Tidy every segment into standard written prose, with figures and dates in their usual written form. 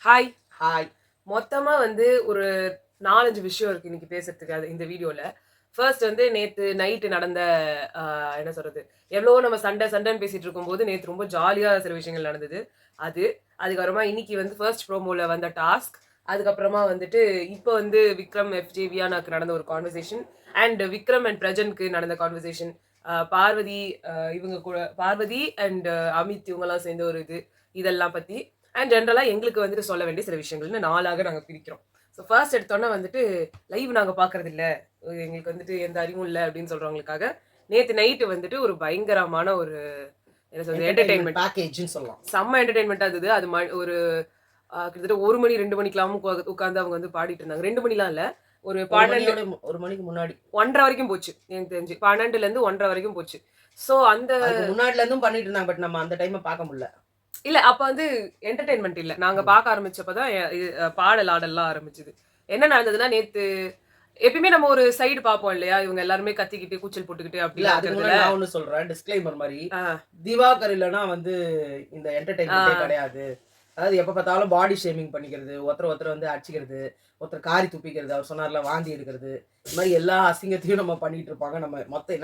Hi. Hi. மொத்தமா வந்து ஒரு 4, 5 விஷயம் இருக்கு இன்னைக்கு பேசுறதுக்கு இந்த வீடியோல. ஃபர்ஸ்ட் வந்து நேத்து நைட் நடந்த அ என்ன சொல்றது? எவ்வளவோ நம்ம சண்டைன்னு பேசிட்டு இருக்கும்போது, நேத்து ரொம்ப ஜாலியா சில விஷயங்கள் நடந்தது. அது. அதுக்கப்புறமா இன்னைக்கு வந்து ஃபர்ஸ்ட் ப்ரோமோல வந்த டாஸ்க். அதுக்கப்புறமா வந்துட்டு இப்ப வந்து விக்ரம், எஃப்ஜே, வியானாக்கு நடந்த ஒரு கான்வர்சேஷன். அண்ட் விக்ரம் அண்ட் பிரஜனுக்கு நடந்த கான்வர்சேஷன். பார்வதி இவங்க கூட பார்வதி அண்ட் அமித் இவங்கலாம் சேர்ந்த ஒரு இதெல்லாம் பத்தி. அண்ட் ஜென்ரலா எங்களுக்கு வந்துட்டு சொல்ல வேண்டிய சில விஷயங்கள்னு 4ஆக நாங்க பிரிக்கிறோம். ஸோ ஃபர்ஸ்ட் எடுத்தோன்னே வந்துட்டு லைவ் நாங்க பார்க்கறது இல்ல. எங்களுக்கு வந்துட்டு எந்த அறிவும் இல்ல அப்படின்னு சொல்றவங்களுக்காக, நேத்து நைட்டு வந்துட்டு ஒரு பயங்கரமான ஒரு என்ன சொல்றது என்டர்டெயின்மெண்ட் பேக்கேஜ்னு சொல்லலாம். செம்ம என்டர்டெயின்மெண்ட்டா இருந்தது. அது ஒரு கிட்டத்தட்ட 1 மணி 2 மணிக்கெல்லாம் உட்கார்ந்து அவங்க வந்து பாடிட்டு இருந்தாங்க. 2 மணிலாம் இல்ல. ஒரு 12 1 மணிக்கு முன்னாடி 1:30 வரைக்கும் போச்சு. எனக்கு தெரிஞ்சு 12ல இருந்து 1:30 வரைக்கும் போச்சு. ஸோ அந்த அதுக்கு முன்னாடில இருந்தும் பண்ணிட்டு இருந்தாங்க. பட் நம்ம அந்த டைம பார்க்க முடியல. இல்ல அப்ப வந்து என்டர்டெயின்மெண்ட் இல்ல. நாங்க பார்க்க ஆரம்பிச்சப்பதான் பாடல் ஆடல்லாம் ஆரம்பிச்சது. என்ன நடந்ததுன்னா நேத்து எப்பயுமே நம்ம ஒரு சைடு பார்ப்போம் இல்லையா? இவங்க எல்லாருமே கத்திக்கிட்டு, கூச்சல் போட்டுக்கிட்டு இல்ல அப்படிலாம் அதுக்கு இருக்கிறதுல முன்னாடி நான் ஒண்ணு சொல்றேன். டிஸ்க்ளைமர் மாரி. ஆ, திவாகர் இல்லனா வந்து இந்த என்டர்டெயின்மென்ட்டே ஆ, கிடையாது. அதாவது எப்ப பார்த்தாலும் பாடி ஷேமிங் பண்ணிக்கிறது, ஒருத்தர் வந்து அடிச்சுக்கிறது, ஒருத்தர் காரி துப்பிக்கிறது, அவர் சொன்னார்ல வாந்தி எடுக்கிறது. இந்த மாரி எல்லா அசிங்கத்தையும் நம்ம பண்ணிட்டு இருப்பாங்க.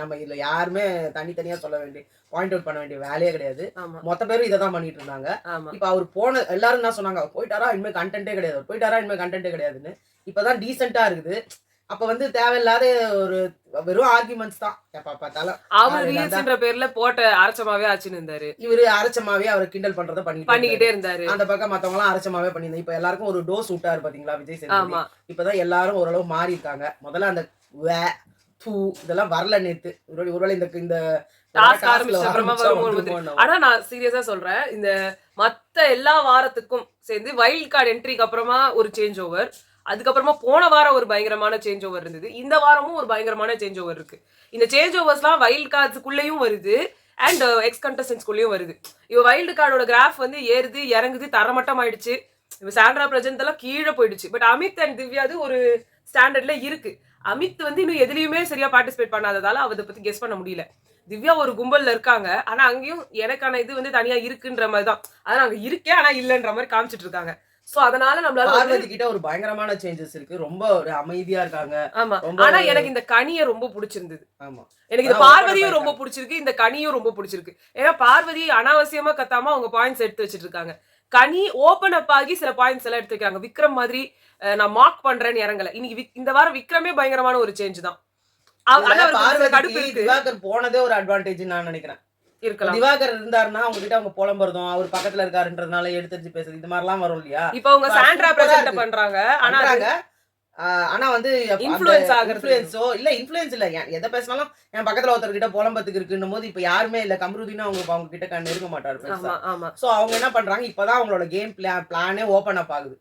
நம்ம இதுல யாருமே தனித்தனியா சொல்ல வேண்டிய பாயிண்ட் அவுட் பண்ண வேண்டிய வேலையே கிடையாது. ஆமா, மொத்த பேரும் இத தான் பண்ணிட்டு இருந்தாங்க. ஆமா. இப்ப அவர் போன எல்லாரும் என்ன சொன்னாங்க? போயிட்டாரா இனிமே கன்டென்ட்டே கிடையாது. அவர் போயிட்டாரா இனிமே கன்டென்ட்டே கிடையாதுன்னு. இப்பதான் டீசென்ட்டா இருக்குது. அப்ப வந்து தேவையில்லாத ஒரு வெறும் ஆர்குமெண்ட்ஸ் தான். எப்ப பார்த்தாலும். அவரு காலையில இருந்தா ரீல்ஸ்ன்ற பேர்ல போட்ட அரைச்சமாவே ஆச்சுன்னு இருந்தாரு. இவரு அரைச்சமாவே அவர கிண்டல் பண்றத பண்ணிக்கிட்டே பண்ணிக்கிட்டே இருந்தாரு. அந்த பக்கம் மத்தவங்கலாம் அரைச்சமாவே பண்ணியிருந்தாங்க. இப்ப எல்லாருக்கும் ஒரு டோஸ் விட்டாரு பாத்தீங்களா விஜய் சேதுபதி. ஆமா. இப்பதான் எல்லாரும் ஓரளவு மாறி இருக்காங்க. முதல்ல அந்த வே, பூ இதெல்லாம் வரல நேத்து. ஒருவேளை இந்த இந்த டாஸ்க் டாஸ்க்ல ஆரம்பிச்ச அப்புறமா வந்துருமோ. ஆனா நான் சீரியஸா சொல்றேன். இந்த மத்த எல்லா வாரத்துக்கும் சேர்ந்து வைல்ட் கார்டு என்ட்ரிக்கு அப்புறமா ஒரு சேஞ்ச் ஓவர். அதுக்கப்புறமா போன வாரம் ஒரு பயங்கரமான சேஞ்ச் ஓவர் இருந்தது. இந்த வாரமும் ஒரு பயங்கரமான சேஞ்ச் ஓவர் இருக்கு. இந்த சேஞ்ச் ஓவர்ஸ்லாம் வைல்ட் கார்ட்ஸ்க்குள்ளேயும் வருது. அண்ட் எக்ஸ் கண்டஸ்டன்ஸ்குள்ளேயும் வருது. இவ வைல்டு கார்டோட கிராஃப் வந்து ஏறுது, இறங்குது, தரமட்டம் ஆயிடுச்சு. இப்ப சாண்ட்ரா பிரஜன்ட் எல்லாம் கீழே போயிடுச்சு. பட் அமித் அண்ட் திவ்யாது ஒரு ஸ்டாண்டர்ட்ல இருக்கு. அமித் வந்து இன்னும் எதுலயுமே சரியா பார்ட்டிசிபேட் பண்ணாததால அவதை பத்தி கெஸ் பண்ண முடியல. திவ்யா ஒரு கும்பல்ல இருக்காங்க. ஆனா அங்கேயும் எனக்கான இது வந்து தனியா இருக்குன்ற மாதிரி தான். அதான் அங்க இருக்கே ஆனா இல்லன்ற மாதிரி காமிச்சிட்டு இருக்காங்க. சோ அதனால நம்மளால பார்வதி கிட்ட ஒரு பயங்கரமான சேஞ்சஸ் இருக்கு. ரொம்ப ஒரு அமைதியா இருக்காங்க. ஆமா. ரொம்ப ஆனா எனக்கு இந்த கனிய ரொம்ப பிடிச்சிருந்தது. ஆமா. எனக்கு இந்த பார்வதியும் ரொம்ப பிடிச்சிருக்கு. இந்த கனியும் ரொம்ப பிடிச்சிருக்கு. ஏன்னா பார்வதி அனாவசியமா கத்தாம அவங்க பாயிண்ட்ஸ் எடுத்து வச்சிட்டு இருக்காங்க. கனி ஓபன் அப் ஆகி சில பாயிண்ட்ஸ் எல்லாம் எடுத்து வைக்கிறாங்க. விக்ரம் மாதிரி நான் மார்க் பண்றேன்னு இறங்கல. இன்னைக்கு இந்த வாரம் விக்ரமே பயங்கரமான ஒரு சேஞ்ச் தான். ஆனா அவருக்கு கடுப்பு இருக்கு. திவாகர் போனதே ஒரு அட்வான்டேஜ் நான் நினைக்கிறேன். இருக்கலாம். திவாகர் இருந்தாருன்னா அவங்க கிட்ட அவங்க புலம்புறதும் அவர் பக்கத்துல இருக்காருன்றதுனால எடுத்து பேசுறது இந்த மாதிரிலாம் வரும் இல்லையா? இப்ப அவங்க சாண்ட்ரா பிரசன்ட் பண்றாங்க. ஆனா வந்து இன்ஃப்ளூயன்ஸ் ஆகுறது. இன்ஃப்ளூயன்ஸ் இல்ல. எதை பேசினாலும் என் பக்கத்துல ஒருத்தர் கிட்ட புலம்பத்துக்கு இருக்குன்னும் போது இப்ப யாருமே இல்ல. கம்ருதீனும் அவங்க கிட்ட நெருங்க மாட்டாரு பெருசா. சோ அவங்க என்ன பண்றாங்க? இப்பதான் அவங்களோட கேம் பிளானே ஓபன் அப் ஆகுது.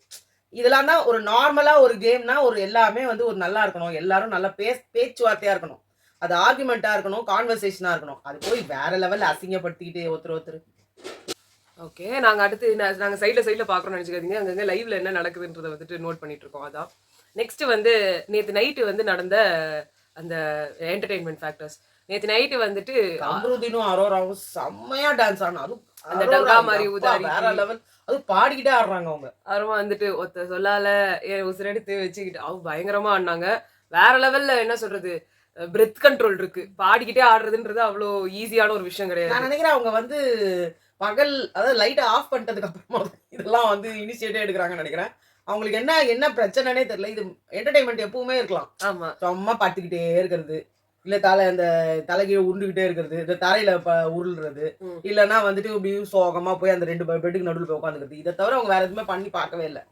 இதெல்லாம் தான் ஒரு நார்மலா ஒரு கேம்னா ஒரு எல்லாமே வந்து ஒரு நல்லா இருக்கணும். எல்லாரும் நல்லா பேச்சுவார்த்தையா இருக்கணும். அது ஆர்குமெண்டா இருக்கணும், கான்வர்சேஷனா இருக்கணும். அது போய் வேற லெவல்ல அசிங்கப்படுத்திக்கிட்டு ஒருத்தர். ஓகே. நாங்க அடுத்து நாங்க சைடுல பாக்குறோம்னு நினைச்சுக்காதீங்க. அங்கங்க லைவ்ல என்ன நடக்குதுன்றத வந்துட்டு நோட் பண்ணிட்டு இருக்கோம். அதான். நெக்ஸ்ட் வந்து நேத்து நைட்டு வந்து நடந்த அந்த என்டர்டெயின்மெண்ட் ஃபேக்டர்ஸ். நேத்து நைட்டு வந்துட்டு அம்ருதீனும் அரோராவும் செம்மையா டான்ஸ் ஆனா. அதுவும் அந்த டங்கா மாதிரி உதாரி வேற லெவல். அது பாடிக்கிட்டே ஆடுறாங்க அவங்க. அப்புறமா வந்துட்டு ஒத்த சொல்லால உசுரெடுத்து வச்சுக்கிட்டு அவங்க பயங்கரமா ஆடினாங்க. வேற லெவல்ல என்ன சொல்றது பிரெத் கண்ட்ரோல் இருக்கு. பாடிக்கிட்டே ஆடுறதுன்றது அவ்வளோ ஈஸியான ஒரு விஷயம் கிடையாது. நான் நினைக்கிறேன் அவங்க வந்து பகல் அதாவது லைட்டை ஆஃப் பண்ணிட்டதுக்கு அப்புறமா இதெல்லாம் வந்து இனிஷியேட்டிவ் எடுக்கிறாங்கன்னு நினைக்கிறேன். அவங்களுக்கு என்ன பிரச்சனைனே தெரியல. இது என்டர்டைன்மெண்ட் எப்பவுமே இருக்கலாம். ஆமா. சும்மா படுத்துக்கிட்டே இருக்கிறது. இல்ல இந்த தலைகீழ உருண்டுகிட்டே இருக்கிறது. இந்த தரையில உருள்றது. இல்லன்னா வந்துட்டு இப்படி சோகமா போய் அந்த 2 பெட்டுக்கு நடுவுல போய் உட்காந்துக்கிறது. இதை தவிர அவங்க வேற எதுவுமே பண்ணி பார்க்கவே இல்லை.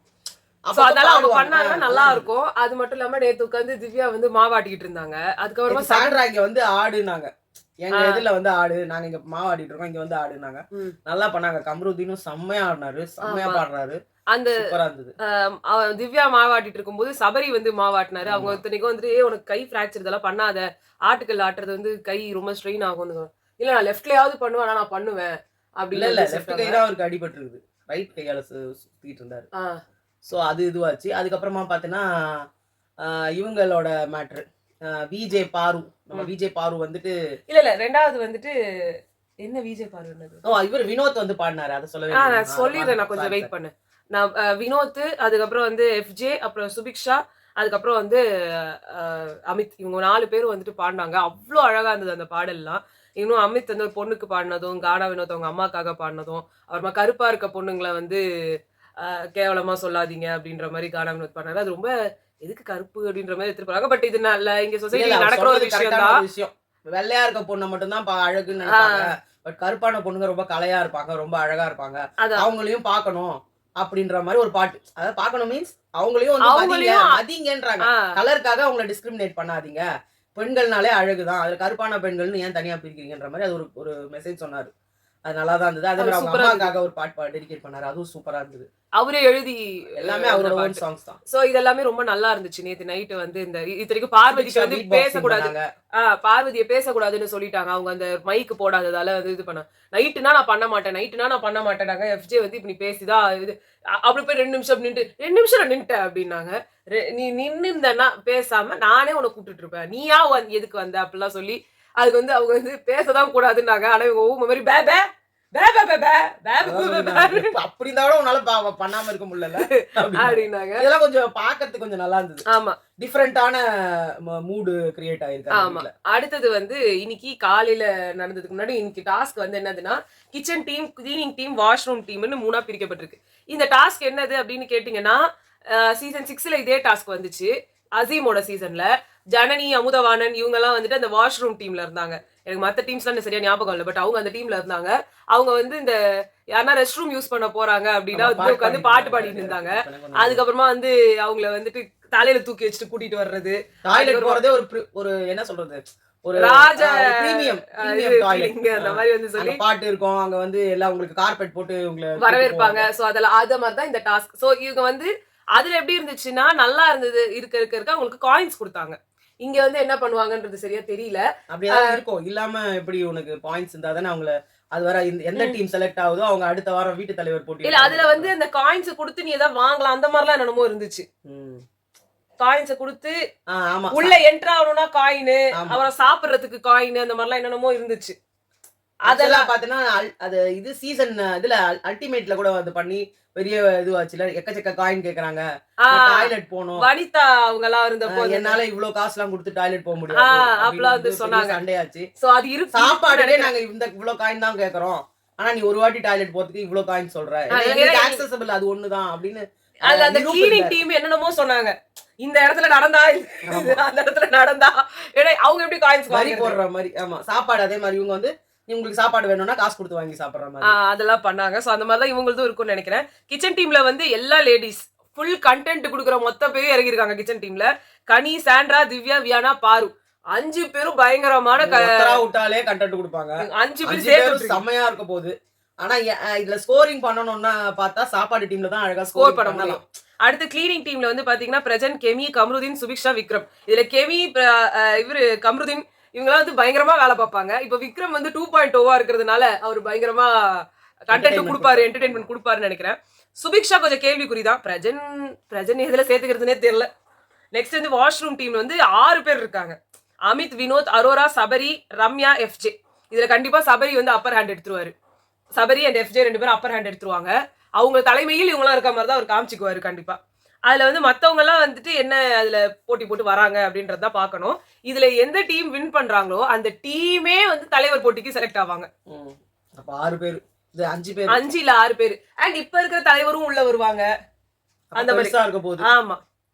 அதனால அவங்க பண்ணாங்கன்னா நல்லா இருக்கும். அது மட்டும் இல்லாம நேத்து உட்காந்து திவ்யா வந்து மாவாட்டிக்கிட்டு இருந்தாங்க. அதுக்கப்புறமா சாண்ட்ரா இங்க வந்து ஆடுனாங்க. எங்க இதுல வந்து ஆடு. நாங்க இங்க மாவாடிட்டு இருக்கோம். இங்க வந்து ஆடுனாங்க. நல்லா பண்ணாங்க. கம்ருதீனும் செம்மையா ஆடினாரு. செம்மையா பாடுறாரு. அந்த திவ்யா மாவாட்டிட்டு இருக்கும்போது சபரி வந்து மாவாட்டினாரு. அவங்க இத்தனைக்கும் வந்துட்டு உனக்கு கை பிராக்சர் இதெல்லாம் பண்ணாத. ஆட்டுக்கல் ஆட்டுறது வந்து கை ரொம்ப ஸ்ட்ரெயின் ஆகும். இல்ல நான் லெஃப்ட்லயாவது பண்ணுவேன். நான் பண்ணுவேன் அப்படி இல்ல லெஃப்ட் கை தான் அவருக்கு அடிபட்டு இருக்குது. ரைட் கையால சுத்திட்டு இருந்தாரு. சோ அது இதுவாச்சு. அதுக்கப்புறமா பாத்தீங்கன்னா இவங்களோட மேட்ரு விஜே பாரு. நம்ம விஜே பாரு வந்துட்டு இல்ல ரெண்டாவது வந்துட்டு என்ன விஜே பாரு என்னது? இவர் வினோத் வந்து பாடினாரு. அத சொல்லவே நான் சொல்லிடுறேன். நான் கொஞ்சம் வெயிட் பண்ணு. நான் வினோத், அதுக்கப்புறம் வந்து எஃப்ஜே, அப்புறம் சுபிக்ஷா, அதுக்கப்புறம் வந்து அமித், இவங்க 4 பேரும் வந்துட்டு பாடினாங்க. அவ்வளோ அழகா இருந்தது அந்த பாடல்லாம். இன்னும் அமித் வந்து ஒரு பொண்ணுக்கு பாடினதும், கானா வினோத் அவங்க அம்மாக்காக பாடினதும், அப்புறமா கருப்பா இருக்க பொண்ணுங்களை வந்து கேவலமா சொல்லாதீங்க அப்படின்ற மாதிரி கானா வினோத் பாடினாரு. அது ரொம்ப எதுக்கு கருப்பு அப்படின்ற மாதிரி எடுத்துட்டு போறாங்க. பட் இது நல்ல இங்க சொசைட்டில நடக்கிற ஒரு விஷயம் தான். வெள்ளையா இருக்க பொண்ணை மட்டும் தான் அழகுன்னு நினைப்பாங்க. பட் கருப்பான பொண்ணுங்க ரொம்ப கலையா இருப்பாங்க, ரொம்ப அழகா இருப்பாங்க, அவங்களையும் பார்க்கணும் அப்படின்ற மாதிரி ஒரு பாட்டு. அதாவது பார்க்கணும் மீன்ஸ் அவங்களையும் வந்து மதிங்கன்றாங்க. கலருக்காக அவங்கள டிஸ்கிரிமினேட் பண்ணாதீங்க, பெண்கள்னாலே அழகுதான், அதுல கருப்பான பெண்கள்னு ஏன் தனியா பிரிக்கிறீங்கன்ற மாதிரி அது ஒரு மெசேஜ் சொன்னாரு. அது நல்லா தான் இருந்தது. அதே மாதிரி அவங்க அம்மாக்காக ஒரு பாட்டு டெடிகேட் பண்ணாரு, அதுவும் சூப்பரா இருந்தது. அவரே எழுதி எல்லாமே அவரோட ஓன் சாங்ஸ் தான். சோ இதெல்லாமே ரொம்ப நல்லா இருந்துச்சு. நேத்து நைட் வந்து இந்த இத்தனைக்கு பார்வதிக்கு வந்து பேசக்கூடாது, பார்வதியை பேசக்கூடாதுன்னு சொல்லிட்டாங்க. அவங்க அந்த மைக்கு போடாததால வந்து இது பண்ண, நைட்டுனா நான் பண்ண மாட்டேனாங்க. எஃப்ஜே வந்து இப்ப நீ பேசிதான் இது அப்படி போய் 2 நிமிஷம் நின்னுட்டேன் அப்படின்னாங்க. நீ நின்னு இருந்தேன்னா பேசாம நானே உன்னை கூப்பிட்டுட்டு இருப்பேன், நீயா எதுக்கு வந்த அப்படிலாம் சொல்லி அதுக்கு வந்து அவங்க வந்து பேசதான் கூடாதுன்னாங்க. ஆனா இவங்க ஊமை மாதிரி அப்படி இருந்தாலும் உன்னால பண்ணாம இருக்க முடியல அப்படின்னாங்க. இதெல்லாம் கொஞ்சம் பாக்கிறதுக்கு கொஞ்சம் நல்லா இருந்தது. ஆமா, டிஃபரெண்டான மூடு கிரியேட் ஆயிருக்கு. ஆமா. அடுத்தது வந்து இன்னைக்கு காலையில நடந்ததுக்கு முன்னாடி இன்னைக்கு டாஸ்க் வந்து என்னதுன்னா, kitchen team, cleaning team, washroom டீம்னு 3ஆ பிரிக்கப்பட்டிருக்கு. இந்த டாஸ்க் என்னது அப்படின்னு கேட்டீங்கன்னா, சீசன் 6ல இதே டாஸ்க் வந்துச்சு. அசீமோட சீசன்ல ஜனனி, அமுதவாணன் இவங்க எல்லாம் வந்துட்டு அந்த வாஷ்ரூம் டீம்ல இருந்தாங்க. எனக்கு மத்த டீம்ஸ்லாம் சரியா ஞாபகம் இல்லை, பட் அவங்க அந்த டீம்ல இருந்தாங்க. அவங்க வந்து இந்த யாரா ரெஸ்ட் ரூம் யூஸ் பண்ண போறாங்க அப்படின்னா உட்காந்து பாட்டு பாடிட்டு இருந்தாங்க. அதுக்கப்புறமா வந்து அவங்கள வந்துட்டு தலையில தூக்கி வச்சுட்டு கூட்டிட்டு வர்றது, டாய்லெட் போறதே ஒரு என்ன சொல்றது, ஒரு ராஜா பிரீமியம் டாய்லெட் அந்த மாதிரி வந்து சொல்லி பாட்டு இருக்கும். அங்க வந்து எல்லாம் உங்களுக்கு கார்பெட் போட்டு உங்களை வரவேற்பாங்க. சோ அதெல்லாம் அத மாதிரி தான் இந்த டாஸ்க். சோ இவங்க வந்து அதுல எப்படி இருந்துச்சுன்னா நல்லா இருந்தது. இருக்க அவங்களுக்கு காயின்ஸ் கொடுத்தாங்க. இங்க வந்து என்ன பண்ணுவாங்கன்றது சரியா தெரியல. அப்படியே இருக்கும். இல்லாம எப்படி உனக்கு பாயிண்ட்ஸ் இருந்தா தானே அவங்கள அது வர எந்த டீம் செலக்ட் ஆகுதோ அவங்க அடுத்த வாரம் வீட்டு தலைவர் போட்டி இல்ல அதுல வந்து அந்த காயின்ஸ் கொடுத்து நீ ஏதாவது வாங்கலாம் அந்த மாதிரிலாம் என்னமோ இருந்துச்சு. காயின்ஸ் கொடுத்து உள்ள என்ட்ரு ஆகணும்னா காயின், அப்புறம் சாப்பிடுறதுக்கு காயின், அந்த மாதிரிலாம் என்னென்னமோ இருந்துச்சு. அதெல்லாம் பாத்தீங்கன்னா அது இது சீசன் இதுல அல்டிமேட்ல கூட அது பண்ணி பெரிய இதுவாச்சுல, எக்கச்சக்க காயின் கேக்குறாங்க. டாய்லெட் போகணும், வனிதா அவங்க எல்லாம் இருந்தப்போ என்னால இவ்வளவு காசு எல்லாம் கொடுத்து டாய்லெட் போக முடியாது அப்பலாம் வந்து சொன்னாங்க. சண்டையாச்சு. சோ அது இருக்கு. சாப்பாடுலே நாங்க இவ்வளவு காயின் தான் கேக்குறோம், ஆனா நீ ஒரு வாட்டி டாய்லெட் போறதுக்கு இவ்வளவு காயின் சொல்ற, ஆக்சஸபிள் அது ஒண்ணுதான் அப்படின்னு. அது அந்த கிளீனிங் டீம் என்னென்னமோ சொன்னாங்க. இந்த இடத்துல நடந்தா அந்த இடத்துல நடந்தா அவங்க எப்படி காயின்ஸ் வரி போடுற மாதிரி. ஆமா, சாப்பாடு அதே மாதிரி இவங்க வந்து உங்களுக்கு சாப்பாடு வேணும்னா காசு கொடுத்து வாங்கி சாப்பிடுற மாதிரி அதெல்லாம் பண்ணாங்க. சோ அந்த மாதிரி தான் இவங்களும் இருக்கும்னு நினைக்கிறேன். கிச்சன் டீம்ல வந்து எல்லா லேடிஸ் ஃபுல் கண்டென்ட் கொடுக்குற மொத்த பேரும் இறங்கிருக்காங்க கிச்சன் டீம்ல. கனி, சாண்ட்ரா, திவ்யா, வியானா, பாரு 5 பேரும் பயங்கரமான விட்டாலே கண்டென்ட் கொடுப்பாங்க. 5 பேரும் சேர்த்து செம்மையா இருக்க போகுது. ஆனா இதுல ஸ்கோரிங் பண்ணணும்னா பார்த்தா சாப்பாடு டீம்ல தான் அழகா ஸ்கோர் பண்ண முடியும். அடுத்து கிளீனிங் டீம்ல வந்து பாத்தீங்கன்னா பிரஜன், கெமி, கம்ருதீன், சுபிக்ஷா, விக்ரம். இதுல கெமி, இவரு கம்ருதீன் இவங்களாம் வந்து பயங்கரமா வேலை பார்ப்பாங்க. இப்ப விக்ரம் வந்து 2.0 இருக்கிறதுனால அவர் பயங்கரமா கண்டென்ட் கொடுப்பாரு, என்டர்டைன்மெண்ட் கொடுப்பாருன்னு நினைக்கிறேன். சுபிக்ஷா கொஞ்சம் கேள்விக்குறிதான். பிரஜன் எதுல சேர்த்துக்கிறதுனே தெரியல. நெக்ஸ்ட் வந்து வாஷ்ரூம் டீம்ல வந்து 6 பேர் இருக்காங்க. அமித், வினோத், அரோரா, சபரி, ரம்யா, எஃப்ஜே. இதுல கண்டிப்பா சபரி வந்து அப்பர் ஹேண்ட் எடுத்துருவாரு. சபரி அண்ட் எஃப்ஜே 2 பேரும் அப்பர் ஹேண்ட் எடுத்துருவாங்க. அவங்க தலைமையில் இவங்களாம் இருக்க மாதிரி தான் அவர் காமிச்சுக்குவாரு கண்டிப்பா. அதுல வந்து மத்தவங்க எல்லாம் வந்துட்டு என்ன அதுல போட்டி போட்டு வராங்க அப்படின்றத பாக்கணும். இதுல எந்த டீம் வின் பண்றாங்களோ அந்த டீமே வந்து தலைவர் போட்டிக்கு செலக்ட் ஆவாங்க. அப்ப 6 பேர், 5 பேர், 5 இல்ல 6 பேர். அண்ட் இப்ப இருக்கிற தலைவரும் உள்ள வருவாங்க. அந்த மாதிரி இருக்க போகுது. ஆமா.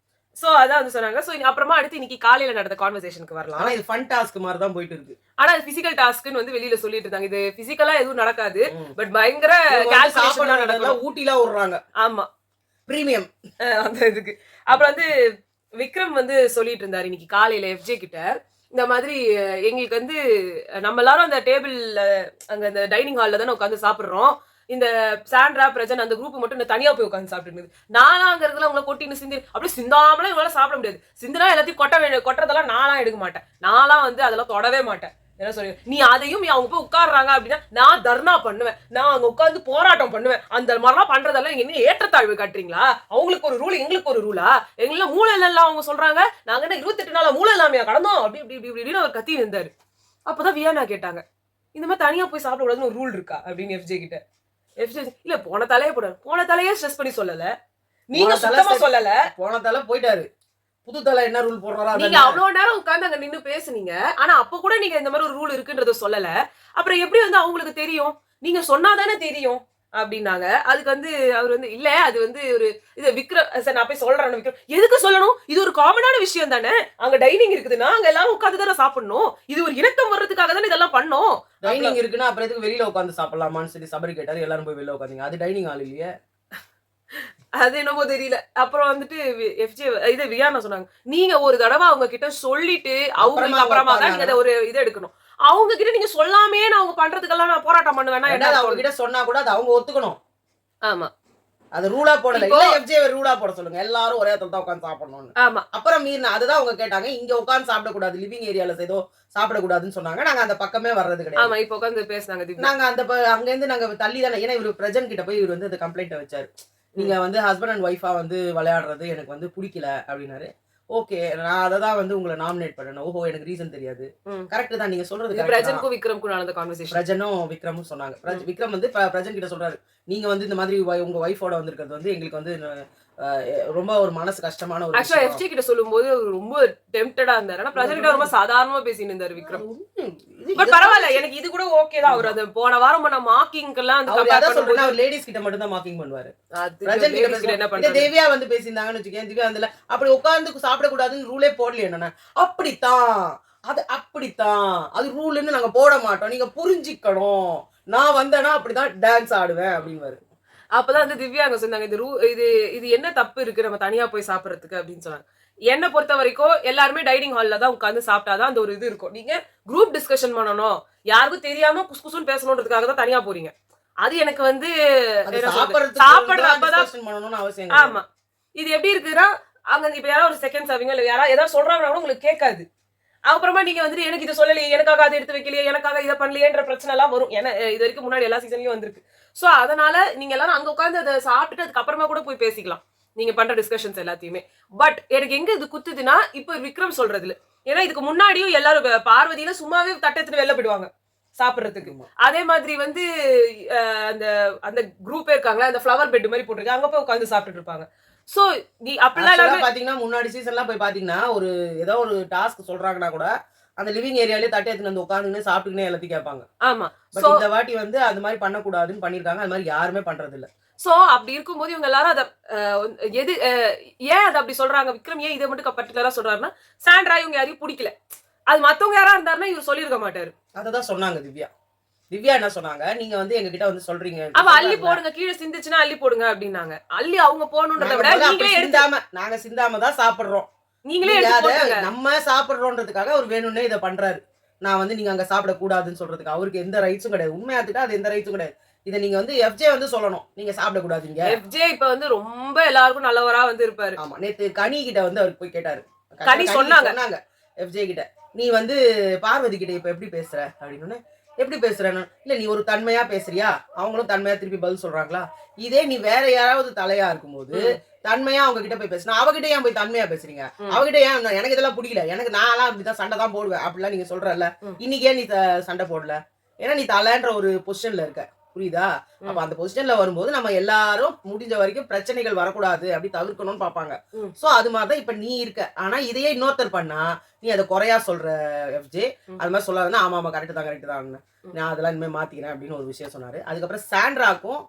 சோ அதான் வந்து சொன்னாங்க. சோ அப்புறமா அடுத்து இன்னைக்கு காலையில நடந்த கான்வர்சேஷனுக்கு வரலாம். ஆனா இது ஃபன் டாஸ்க் மாதிரி தான் போயிட்டு இருக்கு. ஆனா இது பிசிக்கல் டாஸ்க்னு வந்து வெளியில சொல்லிட்டு இருந்தாங்க. இது பிசிக்கலா எதுவும் நடக்காது, பட் பயங்கர கால்குலேஷனா நடக்கும். ஊட்டில ஓடுறாங்க. ஆமா, பிரீமியம் அந்த இதுக்கு. அப்புறம் வந்து விக்ரம் வந்து சொல்லிட்டு இருந்தாரு இன்னைக்கு காலையில எஃப்ஜே கிட்ட, இந்த மாதிரி எங்களுக்கு வந்து நம்ம எல்லாரும் அந்த டேபிள் அங்க அந்த டைனிங் ஹால்ல தானே உட்காந்து சாப்பிடுறோம். இந்த சாண்ட்ரா, பிரஜன் அந்த குரூப் மட்டும் தனியா போய் உட்காந்து சாப்பிட்டு நானா அங்கிறதுல உங்களை கொட்டின்னு சிந்தி அப்படி சிந்தாமலாம் இவங்களால சாப்பிட முடியாது. சிந்தினா எல்லாத்தையும் கொட்டுறதெல்லாம் நான்லாம் எடுக்க மாட்டேன். நான்லாம் வந்து அதெல்லாம் தொடவே மாட்டேன். என்ன சொல்லி நீ அதையும் அவங்க போய் உட்காடுறாங்க அப்படின்னா நான் தர்ணா பண்ணுவேன், நான் அங்க உட்காந்து போராட்டம் பண்ணுவேன். அந்த மாதிரிலாம் பண்றதெல்லாம் என்ன ஏற்றத்தாழ்வு காட்டுறீங்களா? அவங்களுக்கு ஒரு ரூல், எங்களுக்கு ஒரு ரூலா? எங்கெல்லாம் மூளை இல்ல அவங்க சொல்றாங்க, நாங்க என்ன 28 நாளா மூளை இல்லாமையா கடந்தோம் அப்படி இப்படி இப்படி இப்படின்னு அவர் கத்தி இருந்தாரு. அப்பதான் வியானா கேட்டாங்க, இந்த மாதிரி தனியா போய் சாப்பிட கூடாதுன்னு ஒரு ரூல் இருக்கா அப்படின்னு எஃப்ஜே கிட்ட. இல்ல போன தலையே ஸ்ட்ரெஸ் பண்ணி சொல்லல, நீங்க சுத்தமா சொல்லல. போன தலை போயிட்டாரு, புது தலை என்ன ரூல் போடுறாரோ நீங்க அவ்வளவு நேரம் உட்கார்ந்து அங்க நின்னு பேசுனீங்க. ஆனா அப்ப கூட நீங்க இந்த மாதிரி ஒரு ரூல் இருக்குன்றத சொல்லல. அப்புறம் எப்படி வந்து அவங்களுக்கு தெரியும்? நீங்க சொன்னாதானே தெரியும் அப்படின்னாங்க. அதுக்கு வந்து அவர் வந்து இல்ல அது வந்து ஒரு இது விக்ரம் சார் நான் போய் சொல்றேன் விக்ரம். எதுக்கு சொல்லணும்? இது ஒரு காமனான விஷயம் தானே. அங்க டைனிங் இருக்குதுன்னா அங்க எல்லாரும் உட்கார்ந்து தானே சாப்பிடணும். இது ஒரு இணக்கம் வர்றதுக்காக தானே இதெல்லாம் பண்ணோம். டைனிங் இருக்குன்னா அப்புறம் எதுக்கு வெளியில உட்கார்ந்து சாப்பிடலாமான்னு சொல்லி சபரி கேட்டாரு. எல்லாரும் போய் வெளியில உட்காந்தீங்க. அது டைனிங் ஹால் இல்லையே. அது என்னமோ தெரியல. அப்புறம் வந்துட்டு எஃப்ஜே இது வியானா சொன்னாங்க, நீங்க ஒரு தடவை அவங்க கிட்ட சொல்லிட்டு அவங்களுக்கு அப்புறமா தான் நீங்க அத ஒரு இத எடுக்கணும். அவங்க கிட்ட நீங்க சொல்லாமயே நான் அவங்க பண்றதுக்கெல்லாம் நான் போராட்டம் பண்ணுவேன்னா என்ன? அவங்க கிட்ட சொன்னா கூட அது அவங்க ஒத்துக்கணும். ஆமா, அது ரூலா போடல. இல்ல எஃப்ஜே ரூலா போட சொல்லுங்க. எல்லாரும் ஒரே இடத்துல தான் உட்கார்ந்து சாப்பிடணும்னு. ஆமா. அப்புறம் மீறினா அதுதான் அவங்க கேட்டாங்க. இங்க உட்கார்ந்து சாப்பிட கூடாது, லிவிங் ஏரியால ஏதோ சாப்பிட கூடாதுன்னு சொன்னாங்க. நாங்க அந்த பக்கமே வர்றது கிடையாது. ஆமா, இப்ப உட்கார்ந்து பேசுனாங்க. நாங்க அந்த அங்க இருந்து நாங்க தள்ளி தானே. ஏன்னா இவரு பிரஜன் கிட்ட போய் இவர் வந்து அந்த கம்ப்ளைண்ட் வச்சாரு. நீங்க வந்து ஹஸ்பண்ட் அண்ட் ஒய்ஃபா வந்து விளையாடுறது எனக்கு வந்து பிடிக்கல அப்படின்னாரு. ஓகே, நான் அததான் வந்து உங்களை நாமினேட் பண்ணணும். ஓஹோ, எனக்கு ரீசன் தெரியாது. கரெக்ட் தான் நீங்க சொல்றது. பிரஜனுக்கும் விக்ரமுக்கும் நடந்த கான்வர்சேஷன். பிரஜனும் விக்ரமும் சொன்னாங்க. விக்ரம் வந்து பிரஜன் கிட்ட சொல்றாரு, நீங்க வந்து இந்த மாதிரி உங்க ஒய்ஃபோட வந்திருக்கிறது வந்து எங்களுக்கு வந்து ரொம்ப ஒரு மனசு கஷ்டமான ஒரு விஷயம். எஃப்ஜே கிட்ட சொல்லும்போது ரொம்ப டெம்ப்டடா இருந்தாரு. ஆனா பிரஜன் கிட்ட ரொம்ப சாதாரணமா பேசிட்டு இருந்தாரு விக்ரம். பட் பரவாயில்ல, எனக்கு இது கூட ஓகே தான். அவர் அது போன வாரம் பண்ண மார்க்கிங்க்கெல்லாம் அந்த கம்பேர் பண்ணும்போது அவர் லேடிஸ் கிட்ட மட்டும் தான் மார்க்கிங் பண்ணுவாரு. பிரஜன் கிட்ட என்ன பண்றாரு? திவ்யா வந்து பேசியிருந்தாங்கன்னு வச்சுக்கேன். திவ்யா வந்து அப்படி உட்கார்ந்து சாப்பிட கூடாதுன்னு ரூலே போடல. என்னன்னா அப்படித்தான், அது அப்படித்தான், அது ரூல்னு நாங்க போட மாட்டோம், நீங்க புரிஞ்சுக்கணும். நான் வந்தேன்னா அப்படிதான் டான்ஸ் ஆடுவேன் அப்படின்னு. அப்பதான் வந்து திவ்யா அங்க சொன்னாங்க, இது என்ன தப்பு இருக்கு நம்ம தனியா போய் சாப்பிடறதுக்கு அப்படின்னு சொன்னாங்க. என்ன பொறுத்த வரைக்கும் எல்லாருமே டைனிங் ஹால்ல தான் உட்கார்ந்து சாப்பிட்டாதான் அந்த ஒரு இது இருக்கும். நீங்க குரூப் டிஸ்கஷன் பண்ணணும், யாருக்கும் தெரியாம குஸ்குசுன்னு பேசணுன்றதுக்காக தான் தனியா போறீங்க. அது எனக்கு வந்து சாப்பிடுறப்பதான் பண்ணணும்னு அவசியம். ஆமா, இது எப்படி இருக்குன்னா அங்க இப்ப யாராவது ஒரு செகண்ட் சர்விங் இல்ல யாராவது ஏதாவது சொல்றாங்கன்னா கூட உங்களுக்கு கேட்காது. அப்புறமா நீங்க வந்துட்டு எனக்கு இது சொல்லலையே, எனக்காக அதை எடுத்து வைக்கலையே, எனக்காக இதை பண்ணலையேன்ற பிரச்சனை எல்லாம் வரும். ஏன்னா இது வரைக்கும் முன்னாடி எல்லா சீசன்லயும் வந்திருக்கு. சோ அதனால நீங்க எல்லாரும் அங்க உட்காந்து அதை சாப்பிட்டுட்டு அதுக்கு அப்புறமா கூட போய் பேசிக்கலாம் நீங்க பண்ற டிஸ்கஷன்ஸ் எல்லாத்தையுமே. பட் எனக்கு எங்க இது குத்துதுன்னா இப்ப விக்ரம் சொல்றதுல, ஏன்னா இதுக்கு முன்னாடியும் எல்லாரும் பார்வதியில சும்மாவே தட்டத்துல வெளில போயிடுவாங்க சாப்பிடுறதுக்கு. அதே மாதிரி வந்து அந்த அந்த குரூப்பே இருக்காங்களா, அந்த ஃப்ளவர் பெட் மாதிரி போட்டிருக்கு, அங்க போய் உட்காந்து சாப்பிட்டுட்டு இருப்பாங்க. சோ நீ அப்படிலாம் பாத்தீங்கன்னா முன்னாடி சீசன்லாம் போய் பாத்தீங்கன்னா ஒரு ஏதோ ஒரு டாஸ்க் சொல்றாங்கன்னா கூட அந்த லிவிங் ஏரியாலே தட்டி எடுத்துட்டு வந்து உட்காந்துன்னு சாப்பிட்டுக்கினே எல்லாத்தையும் கேட்பாங்க. ஆமா, பட் இந்த வாட்டி வந்து அது மாதிரி பண்ணக்கூடாதுன்னு பண்ணிருக்காங்க. அது மாதிரி யாருமே பண்றது இல்ல. சோ அப்படி இருக்கும்போது இவங்க எல்லாரும் அத எது ஏன் அதை அப்படி சொல்றாங்க, விக்ரம் ஏன் இதை மட்டும் பர்டிகுலரா சொல்றாருன்னா, சாண்ட்ரா இவங்க யாரையும் பிடிக்கல. அது மத்தவங்க யாரா இருந்தாருன்னா இவர் சொல்லிருக்க மாட்டாரு. அததான் சொன்னாங்க திவ்யா என்ன சொன்னாங்க, நீங்க வந்து எங்க கிட்ட வந்து சொல்றீங்க அவ அள்ளி போடுங்க, கீழே சிந்துச்சுன்னா அள்ளி போடுங்க அப்படின்னாங்க. அள்ளி அவங்க போடணுன்றத விட நீங்களே சிந்தாம, நாங்க சிந்தாம தான் சாப்பிடுறோம், நீங்களே எடுத்து நம்ம சாப்பிடுறோன்றதுக்காக அவர் வேணும்னே இதை பண்றாரு. நான் வந்து நீங்க அங்க சாப்பிட கூடாதுன்னு சொல்றதுக்கு அவருக்கு எந்த ரைட்ஸும் கிடையாது. உண்மையாத்துட்டா அது எந்த ரைட்ஸும் கிடையாது. இதை நீங்க வந்து எஃப்ஜே வந்து சொல்லணும், நீங்க சாப்பிட கூடாதுங்க. எஃப்ஜே இப்ப வந்து ரொம்ப எல்லாருக்கும் நல்லவரா வந்து இருப்பாரு. ஆமா, நேத்து கனி கிட்ட வந்து அவர் போய் கேட்டாரு. கனி சொன்னாங்க எஃப்ஜே கிட்ட, நீ வந்து பார்வதி கிட்ட இப்ப எப்படி பேசுற அப்படின்னு. எப்படி பேசுறேன்னு, இல்ல நீ ஒரு தன்மையா பேசுறியா, அவங்களும் தன்மையா திருப்பி பதில் சொல்றாங்களா. இதே நீ வேற யாராவது தலையா இருக்கும்போது தன்மையா அவங்க கிட்ட போய் பேசுனா, அவகிட்ட ஏன் போய் தன்மையா பேசுறீங்க, அவகிட்ட ஏன் எனக்கு இதெல்லாம் பிடிக்கல, எனக்கு நான்லாம் அப்படிதான் சண்டை தான் போடுவேன் அப்படிலாம் நீங்க சொல்றல, இன்னைக்கு ஏன் நீ சண்டை போடல, ஏன்னா நீ தலைன்ற ஒரு பொசிஷன்ல இருக்க, புரியுதா? அப்ப அந்த பொசிஷன்ல வரும்போது நம்ம எல்லாரும் முடிஞ்ச வரைக்கும் பிரச்சனைகள் வரக்கூடாது அப்படி தவிர்க்கணும்னு பாப்பாங்க. சோ அது மாதிரிதான் இப்ப நீ இருக்க. ஆனா இதையே இன்னொருத்தர் பண்ணா நீ அதை குறையா சொல்ற எஃப்ஜே, அது மாதிரி சொல்லாதுன்னா ஆமா ஆமா கரெக்ட் தான் நான் அதெல்லாம் இனிமே மாத்திக்கிறேன் அப்படின்னு ஒரு விஷயம் சொன்னாரு. அதுக்கப்புறம் சாண்ட்ராக்கும்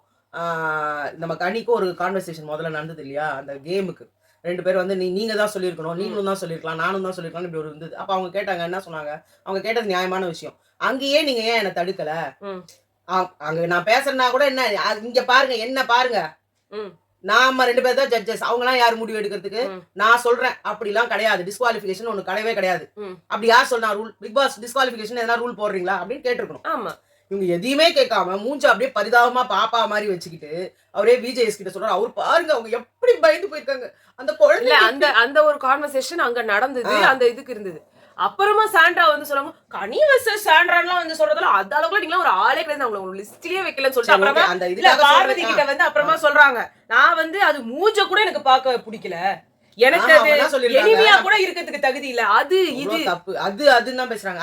நம்ம கனிக்கும் ஒரு கான்வர்சேஷன் முதல்ல நடந்தது இல்லையா, அந்த கேமுக்கு 2 பேர் வந்து நீங்க தான் சொல்லியிருக்கணும், நீங்களும் தான் சொல்லியிருக்கலாம், நானும் தான் சொல்லியிருக்கலாம் இப்படி ஒரு இருந்தது. அப்ப அவங்க கேட்டாங்க, என்ன சொன்னாங்க, அவங்க கேட்டது நியாயமான விஷயம். அங்கேயே நீங்க ஏன் என்ன தடுக்கல, அங்க நான் பேசுறேன்னா கூட என்ன, இங்க பாருங்க என்ன பாருங்க, நாம 2 பேர் தான் ஜட்ஜஸ், அவங்க எல்லாம் யாரு முடிவு எடுக்கிறதுக்கு, நான் சொல்றேன் அப்படிலாம் கிடையாது, டிஸ்குவாலிஃபிகேஷன் ஒண்ணு கிடையவே கிடையாது. அப்படி யார் சொன்னா ரூல், பிக் பாஸ் டிஸ்குவாலிஃபிகேஷன் எதனா ரூல் போடுறீங்களா அப்படின்னு கேட்டிருக்கணும். ஆமா, இவங்க எதையுமே கேட்காம மூஞ்ச அப்படியே பரிதாபமா பாப்பா மாதிரி வச்சுக்கிட்டு அவரே விஜேஎஸ் கிட்ட சொல்றாரு, அவர் பாருங்க அவங்க எப்படி பயந்து போயிருக்காங்க அந்த குழந்தை. அந்த ஒரு கான்வர்சேஷன் அங்க நடந்தது, அந்த இதுக்கு இருந்தது. அப்புறமா சாண்ட்ரா வந்து சொல்லுவாங்க, கனி வெர்சஸ் சாண்ட்ரான்லாம் வந்து சொல்றதுல அந்த அளவுக்கு நீங்க ஒரு ஆளே கிடையாது, அவங்கள ஒரு லிஸ்ட்லயே வைக்கலன்னு சொல்லிட்டு அப்புறமா அந்த இதுல பார்வதி கிட்ட வந்து அப்புறமா சொல்றாங்க, நான் வந்து அது மூஞ்ச கூட எனக்கு பார்க்க பிடிக்கல, எனக்கு ஆமா, அது அவங்க என்ன சொல்லிருக்காங்க? எளிமையா கூட இருக்கிறதுக்கு தகுதி இல்ல. அது இவ்ளோ இது தப்பு. அதுன்னு தான் பேசுறாங்க.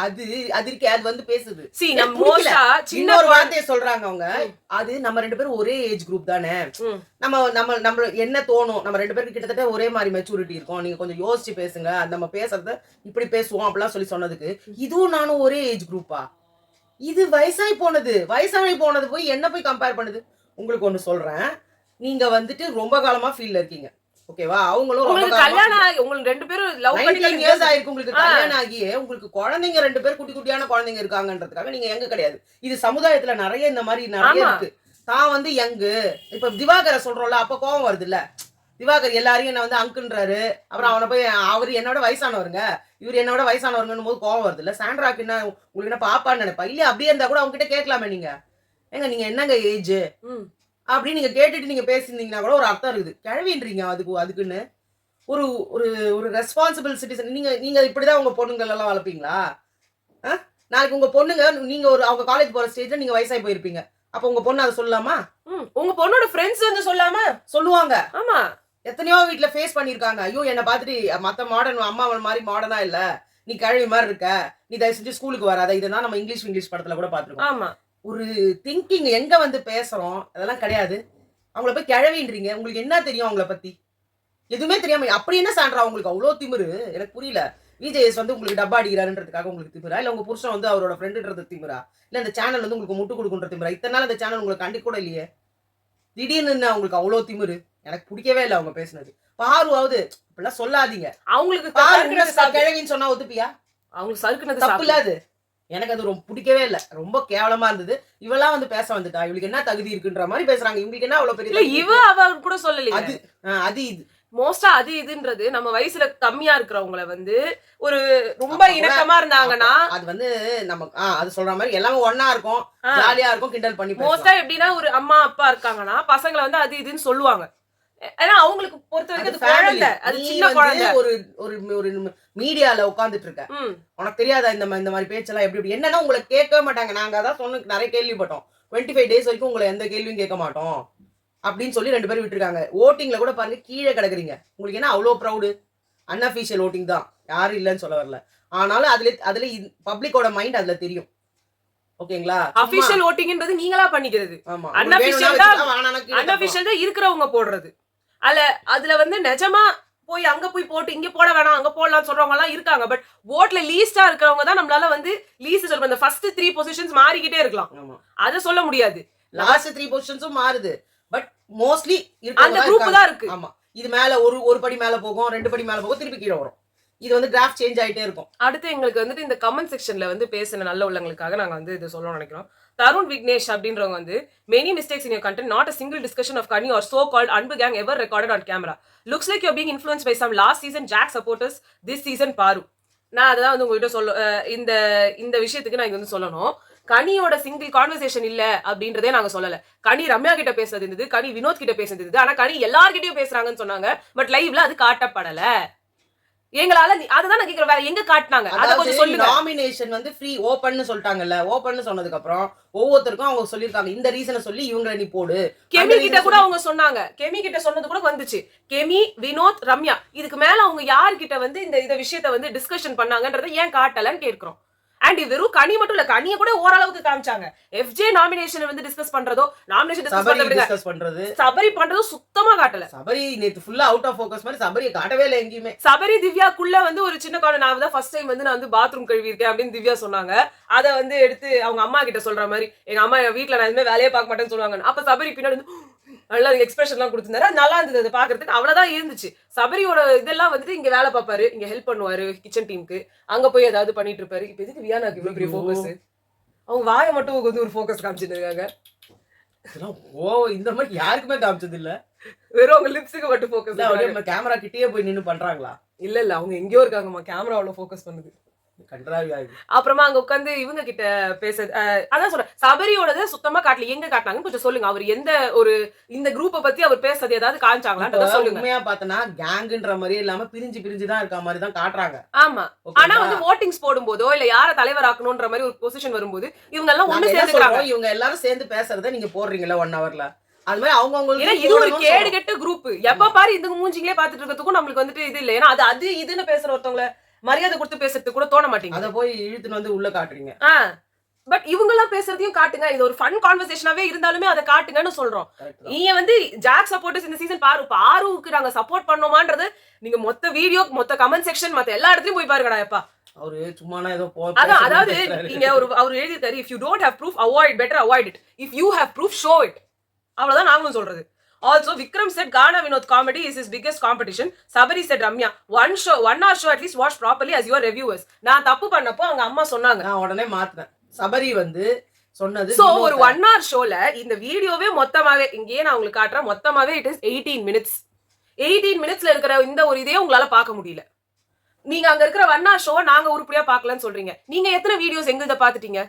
அது இருக்கே, அது வந்து பேசுது. சி எனக்கு நம்ம புடிக்கல. மோஸ்டா சின்ன இன்னொரு குழந்தை- வார்த்தைய சொல்றாங்க அவங்க. அது நம்ம 2 பேரும் ஒரே ஏஜ் குரூப் தானே. ம். நம்ம என்ன தோணும்? நம்ம 2 பேருக்கு கிட்டத்தட்ட ஒரே மாரி மெச்சூரிட்டி இருக்கும். நீங்க கொஞ்சம் யோசிச்சு பேசுங்க. நம்ம பேசுறத இப்படி பேசுவோம் அப்படிலாம் சொன்னதுக்கு, இதுவும் நானும் ஒரே ஏஜ் குரூப்பா? இது வயசாயி போனது. வயசாகி போனது போய் என்ன போய் கம்பேர் பண்ணுது? உங்களுக்கு ஒண்ணு சொல்றேன். நீங்க வந்துட்டு ரொம்ப காலமா ஃபீல்ட்ல இருக்கீங்க. ஓகேவா? அவங்களும் ரொம்ப உங்களுக்கு காலமா கல்யாணம் ஆகி உங்களுக்கு 2 பேரும் லவ் 19 இயர்ஸ் பண்ணி ஆயிருக்கு உங்களுக்கு கல்யாணம் ஆகியே, உங்களுக்கு குழந்தைங்க 2 பேர் குட்டி குட்டியான குழந்தைங்க இருக்காங்கன்றதுக்காக நீங்க யங் கிடையாது. இது சமுதாயத்துல நெறைய இந்த மாரி நெறைய ஆமா. இருக்கு. தான் வந்து யங்கு. இப்ப திவாகர சொல்றோம்ல, அப்ப கோவம் வருதுல்ல. திவாகர் எல்லாரையும் என்ன வந்து அங்கிள்ன்றாரு. அப்புறம் அவன போய் அவரு என்னோட வயசானவருங்க. இவரு என்னோட வயசானவருங்கன்னும் போது கோவம் வருதுல்ல. சாண்ட்ராக்கு என்ன உங்களுக்கு என்ன பாப்பான்னு நெனைப்பா? இல்ல அப்படியே இருந்தா கூட அவங்க கிட்ட கேட்கலாமே நீங்க. ஏங்க நீங்க என்னங்க ஏஜ்? ம். அப்படின்னு நீங்க கேட்டுட்டு நீங்க பேசியிருந்தீங்கன்னா கூட ஒரு அர்த்தம் இருக்குது. கிழவின்றீங்க அதுக்குன்னு. ஒரு ஒரு ஒரு ரெஸ்பான்சிபிள் சிட்டிசன் நீங்க நீங்க இப்படிதான் உங்க பொண்ணுங்கள் எல்லாம் வளர்ப்பீங்களா? ஆ? நாளைக்கு உங்க பொண்ணுங்க நீங்க ஒரு அவங்க காலேஜ் போற ஸ்டேஜ்ல நீங்க வயசாகி போயிருப்பீங்க. அப்ப உங்க பொண்ணு அத சொல்லலாமா? ம். உங்க பொண்ணோட ஃப்ரெண்ட்ஸ் வந்து சொல்லாம? சொல்லுவாங்க. ஆமா. எத்தனையோ வீட்ல ஃபேஸ் பண்ணிருக்காங்க. ஐயோ! என்ன பார்த்துட்டு மத்த மாடர்ன் அம்மா மாரி மாடர்னா இல்ல. நீ கிழவி மாரி இருக்க. நீ தயவு செஞ்சு ஸ்கூலுக்கு வராத. இததான் நம்ம இங்கிலீஷ் படத்துல கூட பார்த்துருக்கோம். ஆமா. ஒரு திங்கிங் எங்க வந்து பேசுறோம்? அதெல்லாம் கிடையாது. அவங்கள போய் கிழவின்றீங்க. உங்களுக்கு என்ன தெரியும் அவங்கள பத்தி? எதுவுமே தெரியாம அப்படி என்ன சாண்ட்ரா உங்களுக்கு அவ்ளோ திமிரு? எனக்கு புரியல. விஜேஎஸ் வந்து உங்களுக்கு டப்பா அடிக்கிறாருன்றதுக்காக உங்களுக்கு திமிரா? இல்ல உங்க புருஷன் வந்து அவரோட ஃப்ரெண்டுன்றது திமிரா? இல்ல இந்த சேனல் வந்து உங்களுக்கு முட்டு குடுக்குன்ற திமிரா? இத்தன நாள் இந்த சேனல் உங்களுக்கு கண்டிக்க கூட இல்லையே. திடீர்னு என்ன உங்களுக்கு அவ்ளோ திமிரு? எனக்கு பிடிக்கவே இல்ல அவங்க பேசுனது. பாருவாவது இப்படிலாம் சொல்லாதீங்க. அவங்களுக்கு பாரு சறுக்குனது சாப்பிடு. கிழவின்னு சொன்னா ஒத்துப்பியா? அவங்களுக்கு சறுக்குனது தப்பு இல்ல சாப்பிடு. அது. எனக்கு அது ரொம்ப பிடிக்கவே இல்ல. ரொம்ப கேவலமா இருந்தது. இவலாம் வந்து பேச வந்துட்டா. இவளுக்கு என்ன தகுதி இருக்குன்ற மாரி பேசுறாங்க. இவங்களுக்கு என்ன அவ்ளோ பெரிய இல்ல தகுதி இவ இருக்கு? அவ கூட சொல்லலையே. அது அது இது. மோஸ்டா அது இதுன்றது நம்ம வயசுல கம்மியா இருக்கிறவங்கள வந்து ஒரு ரொம்ப அப்ப கூட இணக்கமா இருந்தாங்கன்னா அது வந்து நம்ம அது சொல்ற மாரி எல்லாமே ஒண்ணா இருக்கும். ஆ. ஜாலியா இருக்கும். கிண்டல் பண்ணி மோஸ்டா பேசலாம். எப்படின்னா ஒரு அம்மா அப்பா இருக்காங்கன்னா பசங்களை வந்து அது இதுன்னு சொல்லுவாங்க. ஏன்னா அவங்களுக்கு பொறுத்த அது வரைக்கும் அது ஃபேமிலி. குழந்தை. அது நீ சின்ன வந்து குழந்தை. ஒரு ஒரு ஒரு மீடியால உட்கார்ந்துட்டு இருக்க. ம். உனக்கு தெரியாதா இந்த மாரி பேச்செல்லாம் எப்படி என்னன்னா உங்கள கேட்கவே மாட்டாங்க. நாங்க அதான் நெறைய கேள்விப்பட்டோம். 25 டேஸ் வரைக்கும் உங்கள எந்த கேள்வியும் கேட்க மாட்டோம். அப்படின்னு சொல்லி 2 பேரும் விட்டுருக்காங்க. வோட்டிங்ல கூட பாருங்க கீழ கிடக்குறீங்க. உங்களுக்கு என்ன அவ்ளோ ப்ரவுட்? அன்அஃபிஷியல் வோட்டிங் தான். யாரும் இல்லன்னு சொல்ல வரல. ஆனாலும் அதுல பப்ளிக்கோட மைண்ட் அதுல தெரியும். ஓகேங்களா? சும்மா அபிஷியல் ஓட்டிங்ன்றது நீங்களா பண்ணிக்கிறது. ஆமா. அன்அபிஷியல் வேணும்னா தான் வச்சுக்கலாம். வேணாம்னா கீழ தட்டுறோம். அன்அபிஷியல் தான் இருக்கிறவங்க போடுறது. அதுல வந்து நிஜமா போய் அங்க போய் போட்டு இங்க போட வேணாம் அங்க போடலாம் சொல்றவங்க எல்லாம் இருக்காங்க. பட் ஓட்ல லீஸ்டா இருக்கிறவங்க தான் நம்மளால வந்து லீஸ்ட் சொல்ற இந்த ஃபர்ஸ்ட் 3 பொசிஷன்ஸ் மாறிக்கிட்டே இருக்கலாம். ஆமா. அத சொல்ல முடியாது. லாஸ்ட் 3 பொசிஷன்ஸும் மாறுது. பட் மோஸ்ட்லி அந்த குரூப் தான் இருக்கு. ஆமா. இது மேல ஒரு படி மேல போகும், 2 படி மேல போகும், திருப்பி கீழ வரும். இது வந்து கிராஃப் சேஞ்ச் ஆயிட்டே இருக்கும். அடுத்து எங்களுக்கு வந்துட்டு இந்த கமெண்ட் செக்ஷன்ல வந்து பேசின நல்ல உள்ளவங்களுக்காக நாங்க வந்து இது சொல்லணும்னு நினைக்கிறோம். தருண் விக்னேஷ் அப்படின்றவங்க வந்து many mistakes in your content, not a single discussion of Kani or so-called Anbu gang ever recorded on camera. Looks like you're being influenced by some last season Jack supporters, this season பாரு. நான் அதான் வந்து உங்ககிட்ட இந்த விஷயத்துக்கு நான் இங்க வந்து சொல்லணும். கனியோட சிங்கிள் கான்வர்சேஷன் இல்ல அப்படின்றதே நாங்க சொல்லல. கனி ரம்யா கிட்ட பேசுறது இருந்தது, கனி வினோத் கிட்ட பேசுறது இருந்தது. ஆனா கனி எல்லார்கிட்டயும் பேசுறாங்கன்னு சொன்னாங்க. பட் லைவ்ல அது காட்டப்படல. எங்களால அதுதான் நான் கேக்குறேன். வேற எங்க காட்டினாங்க? அத கொஞ்சம் சொல்லுங்க. நாமினேஷன் வந்து ஃப்ரீ ஓபன்னு சொல்லிட்டாங்கல்ல. ஓபன்னு சொன்னதுக்கு அப்புறம் ஒவ்வொருத்தருக்கும் அவங்க சொல்லிருக்காங்க. இந்த ரீசனை சொல்லி இவங்களை நீ போடு. கெமி கிட்ட கூட அவங்க சொன்னாங்க. கெமி கிட்ட சொன்னது கூட வந்துச்சு. கெமி, வினோத், ரம்யா இதுக்கு மேல அவங்க யார்கிட்ட வந்து இந்த விஷயத்தை வந்து டிஸ்கஷன் பண்ணாங்கன்றதை ஏன் காட்டலன்னு கேட்கிறோம். அண்ட் வெறும் கனி மட்டும் இல்ல, கனியை கூட ஓரளவுக்கு காமிச்சாங்க. எஃப்ஜே நாமினேஷன் வந்து டிஸ்கஸ் பண்றதோ, நாமினேஷன் டிஸ்கஸ் பண்றது சபரி பண்றதோ சுத்தமா காட்டல. சபரி நேத்து ஃபுல்லா அவுட் ஆஃப் ஃபோக்கஸ் மாதிரி சபரியை காட்டவே இல்லை எங்கேயுமே. சபரி திவ்யாக்குள்ள வந்து ஒரு சின்ன காரணம், நான் தான் ஃபர்ஸ்ட் டைம் வந்து நான் வந்து பாத்ரூம் கழுவி இருக்கேன் அப்படின்னு திவ்யா சொன்னாங்க. அதை வந்து எடுத்து அவங்க அம்மா கிட்ட சொல்ற மாதிரி, எங்க அம்மா வீட்டுல நான் எதுவுமே வேலையே பார்க்க மாட்டேன்னு சொல்லுவாங்க. அப்ப சபரி பின்னாடி வந்து நல்லா எக்ஸ்பிரஷன் எல்லாம் கொடுத்திருந்தாரு. அது நல்லா இருந்தது, அதை பாக்குறதுக்கு அவ்வளவுதான் இருந்துச்சு. சபரியோட இதெல்லாம் வந்துட்டு இங்க வேலை பார்ப்பாரு, இங்க ஹெல்ப் பண்ணுவாரு கிச்சன் டீமுக்கு, அங்க போய் ஏதாவது பண்ணிட்டு இருப்பாரு. இப்ப எதுக்கு வியானாக்கு இவ்வளவு பெரிய ஃபோக்கஸ்? அவங்க வாயை மட்டும் வந்து ஒரு ஃபோக்கஸ் காமிச்சிட்டு இருக்காங்க. இந்த மாதிரி யாருக்குமே காமிச்சது இல்ல. வெறும் அவங்க லிப்ஸுக்கு மட்டும் ஃபோக்கஸ். கேமரா கிட்டயே போய் நின்னு பண்றாங்களா? இல்ல அவங்க எங்கேயோ இருக்காங்கம்மா, கேமராவுல ஃபோக்கஸ் பண்ணுது. அப்புறமா அங்க உட்காந்து இவங்க கிட்ட பேசுறது, அதான் சொல்றேன், சபரியோடது சுத்தமா காட்டல. எங்க காட்டினாங்கன்னு கொஞ்சம் சொல்லுங்க. அவர் எந்த ஒரு இந்த குரூப்ப பத்தி அவர் பேசுறது ஏதாவது காமிச்சாங்களா சொல்லுங்க. உண்மையா பார்த்தனா கேங்ன்ற மாதிரி இல்லாம பிரிஞ்சு தான் இருக்க மாதிரி தான் காட்டுறாங்க. ஆமா. ஆனா வந்து வோட்டிங்ஸ் போடும்போதோ இல்ல யார தலைவராக்கணும்ன்ற மாதிரி ஒரு பொசிஷன் வரும்போது இவங்க எல்லாம் ஒண்ணு சேர்ந்துக்கறாங்க. இவங்க எல்லாரும் சேர்ந்து பேசுறத நீங்க போடுறீங்கல 1 ஹவர்ல, அது மாதிரி ஏன்னா இது ஒரு கேடு கெட்ட குரூப். எப்ப பாரு இந்த மூஞ்சிங்களே பாத்துட்டு இருக்கிறதுக்கும் நம்மளுக்கு வந்துட்டு இது இல்ல. ஏன்னா அது இதுன்னு பேசுற ஒருத்தவங்கள மரியாதை கொடுத்து பேசுறதுக்கு கூட தோண மாட்டேங்குது. அத போய் இழுத்துன்னு வந்து உள்ள காட்டுறீங்க. பட் இவங்க எல்லாம் பேசுறதையும் காட்டுங்க. இது ஒரு ஃபன் கான்வர்சேஷனாவே இருந்தாலுமே அதை காட்டுங்கன்னு சொல்றோம். நீங்க வந்து ஜாக் சப்போர்ட்டர்ஸ் இந்த சீசன் பாருவுக்கு நாங்க சப்போர்ட் பண்ணோமான்றது நீங்க மொத்த வீடியோ, மொத்த கமெண்ட் செக்ஷன், மத்த எல்லா இடத்துலயும் போய் பாருங்கடா எப்பா. அவரு சும்மானா ஏதோ அதான், அதாவது நீங்க அவர் எழுதிட்டாரு, if you don't have proof, better avoid it. If you have proof, show it. அவ்வளவுதான் நாங்களும் சொல்றது. Also, Vikram said Gana Vinod comedy is his biggest competition. Sabari said Ramya, one hour show at least watch properly as your reviewers. நான் தப்பு பண்ணப்போ அவங்க அம்மா சொன்னாங்க, நான் உடனே மாத்தினேன். சபரி வந்து சொன்னது சோ ஒரு 1 hour ஷோல இந்த வீடியோவே மொத்தமாவே இங்கேயே நான் உங்களுக்கு காட்டுறேன். மொத்தமாவே it is 18 minutes. 18 minutesல இருக்கிற இந்த ஒரு இதே உங்களால பார்க்க முடியல. நீங்க அங்க இருக்கிற 1 hour ஷோ நாங்க உருப்படியா பார்க்கலன்னு சொல்றீங்க. நீங்க எத்தனை வீடியோஸ் எங்கள்த பாத்துட்டீங்க?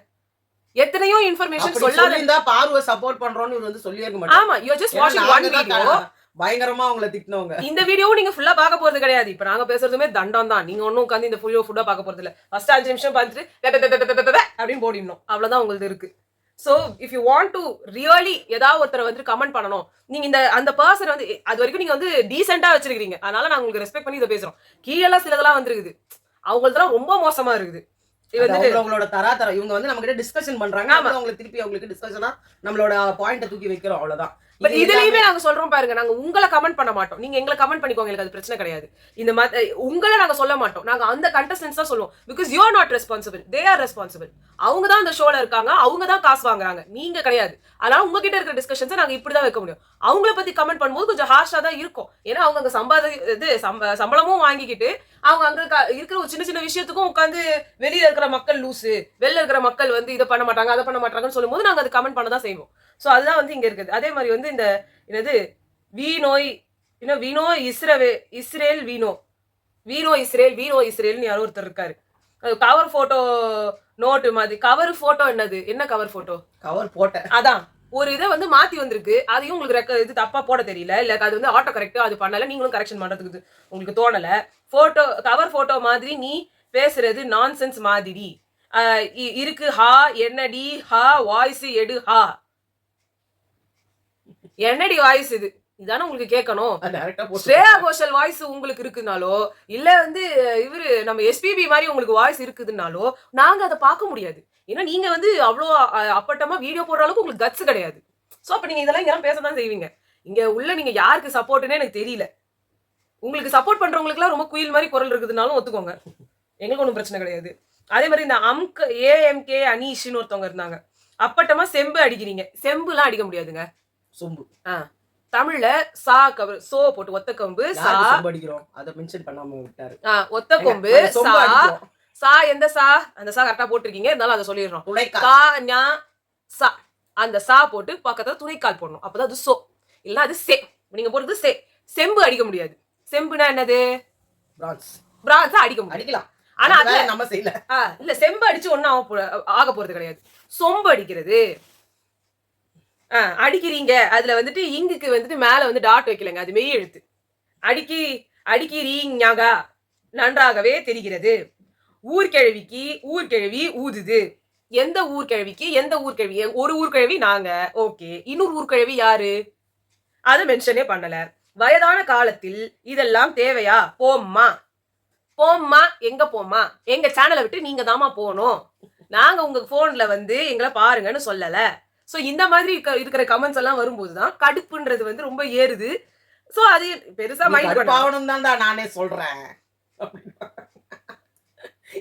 எத்தனையோ இன்ஃபர்மேஷன் சொல்லாத பார்வை சப்போர்ட் பண்றோம்னு இவர் வந்து சொல்லியே இருக்க மாட்டாங்க. ஆமா, you are just watching one video. பயங்கரமா அவங்கள திட்டினவங்க. இந்த வீடியோவும் நீங்க ஃபுல்லா பார்க்க போறது கிடையாது. இப்ப நாங்க பேசுறதுமே தண்டம் தான். நீங்க ஒண்ணும் உட்கார்ந்து இந்த ஃபுல்லா பார்க்க போறது இல்ல. ஃபர்ஸ்ட் 5 நிமிஷம் பார்த்துட்டு அப்படின்னு போடிடணும். அவ்வளவுதான் உங்களுக்கு இருக்கு. So if you want to really ஏதாவது ஒருத்தரை வந்து கமெண்ட் பண்ணணும், நீங்க இந்த அந்த பர்சன் வந்து அது வரைக்கும் நீங்க வந்து டீசெண்டா வச்சிருக்கீங்க. அதனால நான் உங்களுக்கு ரெஸ்பெக்ட் பண்ணி இதை பேசுறோம். கீழெல்லாம் சிலதெல்லாம் வந்துருக்குது, அவங்களதெல்லாம் ரொம்ப மோசமா இருக்குது. அவங்களோட தராதரம் இவங்க வந்து நம்ம கிட்ட டிஸ்கஷன் பண்றாங்க. அவங்களுக்கு திருப்பி அவங்களுக்கு டிஸ்கஷனா நம்மளோட பாயிண்ட தூக்கி வைக்கிறோம். அவ்வளவுதான். பட் இதுலயுமே நாங்க சொல்றோம் பாருங்க, நாங்க உங்களை கமெண்ட் பண்ண மாட்டோம். நீங்க எங்களை கமெண்ட் பண்ணிக்கோங்க, எனக்கு அது பிரச்சனை கிடையாது. இந்த உங்களை நாங்க சொல்ல மாட்டோம். நாங்க அந்த கண்டஸ்டன்ஸ் தான் சொல்லுவோம். Because you are not responsible, they are responsible. அவங்க தான் அந்த ஷோல இருக்காங்க, அவங்க தான் காசு வாங்குறாங்க, நீங்க கிடையாது. அதனால உங்ககிட்ட இருக்கிற டிஸ்கஷன்ஸை நாங்க இப்படிதான் வைக்க முடியும். அவங்கள பத்தி கமெண்ட் பண்ணும்போது கொஞ்சம் ஹார்ஷா தான் இருக்கும். ஏன்னா அவங்க அங்க சம்பளமும் வாங்கிக்கிட்டு அவங்க அங்க இருக்கிற ஒரு சின்ன சின்ன விஷயத்துக்கும் உட்காந்து வெளியில இருக்கிற மக்கள் லூசு, வெளில இருக்கிற மக்கள் வந்து இதை பண்ண மாட்டாங்க அதை பண்ண மாட்டாங்கன்னு சொல்லும் போது நாங்க அதை கமெண்ட் பண்ண தான் செய்வோம். சோ அதுதான் வந்து இங்க இருக்குது. அதே மாதிரி வந்து இந்த என்னது வீணோ இஸ்ரேல்னு யாரோ ஒருத்தர் இருக்காரு. கவர் போட்டோ நோட்டு மாதிரி. கவர் போட்டோ என்னது, என்ன கவர் போட்டோ? கவர் போட்ட அதான் ஒரு இதை வந்து மாத்தி வந்திருக்கு. அதையும் உங்களுக்கு இது தப்பா போட தெரியல, இல்ல அது வந்து ஆட்டோ கரெக்டா அது பண்ணல, நீங்களும் கரெக்ஷன் பண்றதுக்கு உங்களுக்கு தோணல. போட்டோ கவர் போட்டோ மாதிரி நீ பேசுறது நான்சென்ஸ் மாதிரி இருக்கு. ஹா என்னடி ஹா வாய்ஸ் எடு ஹா என்னடி வாய்ஸ் இது இதானே உங்களுக்கு கேட்கணும். ஸ்ரேயா கோஷல் வாய்ஸ் உங்களுக்கு இருக்குனாலோ இல்ல வந்து இவரு நம்ம எஸ்பிபி மாதிரி உங்களுக்கு வாய்ஸ் இருக்குதுனாலோ நாங்க அதை பார்க்க முடியாது. ஏன்னா நீங்க வந்து அவ்வளோ அப்பட்டமா வீடியோ போடுற அளவுக்கு உங்களுக்கு கட்ஸ் கிடையாது. சோ அப்ப நீங்க இதெல்லாம் இங்க பேசதான் செய்வீங்க. இங்க உள்ள நீங்க யாருக்கு சப்போர்ட்னே எனக்கு தெரியல. உங்களுக்கு சப்போர்ட் பண்றவங்களுக்கு எல்லாம் ரொம்ப குயில் மாதிரி குரல் இருக்குதுனாலும் ஒத்துக்கோங்க, எங்களுக்கு ஒன்றும் பிரச்சனை கிடையாது. அதே மாதிரி இந்த ஏஎம்கே அனீஷ்னு ஒருத்தவங்க இருந்தாங்க. அப்பட்டமா செம்பு அடிக்கிறீங்க. செம்பு எல்லாம் அடிக்க முடியாதுங்க. சொம்பு தமிழ்ல சா கவர் சோ போட்டு ஒத்த கொம்பு சா அடிக்கிறோம். அத மென்ஷன் பண்ணாம விட்டாரு. ஒத்த கொம்பு சா சா எந்த சா அந்த சா கரெக்டா போட்டிருக்கீங்க, இருந்தாலும் அதை சொல்லிடுறோம். கா ஞா சா அந்த சா போட்டு பக்கத்துல துணைக்கால் போடணும், அப்பதான் அது சோ. இல்ல அது சே. நீங்க போடுறது சே. செம்பு அடிக்க முடியாது. செம்புனா என்னது? பிரான்ஸ் அடிக்க முடியும், அடிக்கலாம். ஆனா அது நம்ம செய்யல. இல்ல செம்பு அடிச்சு ஒன்னும் ஆக போறது கிடையாது. சொம்பு அடிக்கிறது அடிக்கிறீங்க. அதுல வந்துட்டு இங்குக்கு வந்துட்டு மேல வந்து டாட் வைக்கலங்க, அது மெய் எழுத்து. அடிக்கிறீங்க நன்றாகவே தெரிகிறது. ஊர்கிழவிக்கு ஊர்கிழவி ஊதுது. எந்த ஊர்கிழவிக்கு எந்த ஊர்கிழவி? ஒரு ஊர்கிழவி நாங்க, ஓகே. இன்னொரு ஊர்கிழவி யாரு? அதை மென்ஷனே பண்ணல. வயதான காலத்தில் இதெல்லாம் தேவையா? போம்மா போம்மா. எங்க போம்மா? எங்க சேனலை விட்டு நீங்க தாமா போகணும். நாங்க உங்க போன்ல வந்து எங்களை பாருங்கன்னு சொல்லல. சோ இந்த மாதிரி இருக்கிற கமெண்ட்ஸ் எல்லாம் வரும்போதுதான் கடுப்புன்றது வந்து ரொம்ப ஏறுது. சோ அது பெருசா மைண்ட் பண்ணணும் தான் நானே சொல்றேன்.